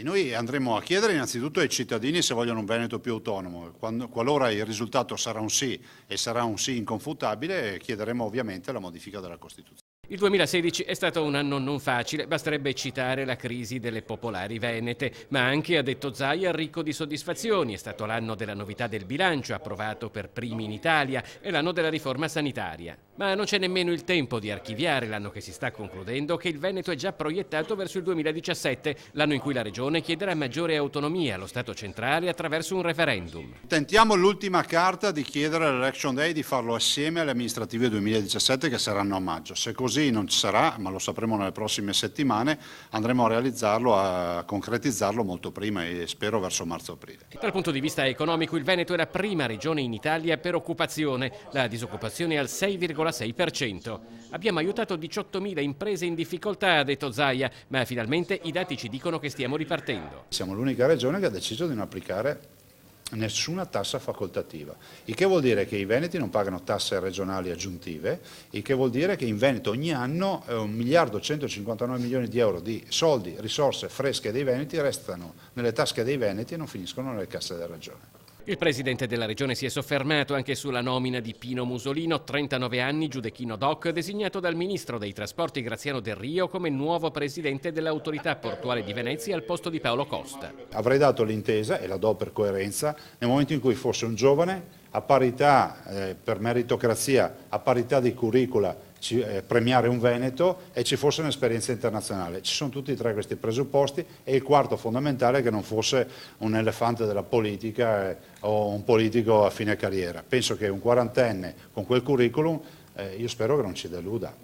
Noi andremo a chiedere innanzitutto ai cittadini se vogliono un Veneto più autonomo. Qualora il risultato sarà un sì e sarà un sì inconfutabile, chiederemo ovviamente la modifica della Costituzione. Il 2016 è stato un anno non facile, basterebbe citare la crisi delle popolari venete, ma anche, ha detto Zaia, ricco di soddisfazioni. È stato l'anno della novità del bilancio, approvato per primi in Italia, e l'anno della riforma sanitaria. Ma non c'è nemmeno il tempo di archiviare l'anno che si sta concludendo, che il Veneto è già proiettato verso il 2017, l'anno in cui la Regione chiederà maggiore autonomia allo Stato centrale attraverso un referendum. Tentiamo l'ultima carta di chiedere all'Election Day di farlo assieme alle amministrative 2017 che saranno a maggio. Se così non ci sarà, ma lo sapremo nelle prossime settimane, andremo a realizzarlo, a concretizzarlo molto prima e spero verso marzo-aprile. Dal punto di vista economico il Veneto è la prima regione in Italia per occupazione, la disoccupazione è al 6,6%. Abbiamo aiutato 18.000 imprese in difficoltà, ha detto Zaia, ma finalmente i dati ci dicono che stiamo ripartendo. Siamo l'unica regione che ha deciso di non applicare nessuna tassa facoltativa, il che vuol dire che i veneti non pagano tasse regionali aggiuntive, il che vuol dire che in Veneto ogni anno 1.159 milioni di euro di soldi, risorse fresche dei veneti restano nelle tasche dei veneti e non finiscono nelle casse della regione. Il presidente della regione si è soffermato anche sulla nomina di Pino Musolino, 39 anni, giudecchino doc, designato dal ministro dei trasporti Graziano Del Rio come nuovo presidente dell'autorità portuale di Venezia al posto di Paolo Costa. Avrei dato l'intesa, e la do per coerenza, nel momento in cui fosse un giovane, a parità, per meritocrazia, a parità di curricula, premiare un veneto e ci fosse un'esperienza internazionale. Ci sono tutti e tre questi presupposti e il quarto fondamentale è che non fosse un elefante della politica o un politico a fine carriera. Penso che un quarantenne con quel curriculum, io spero che non ci deluda.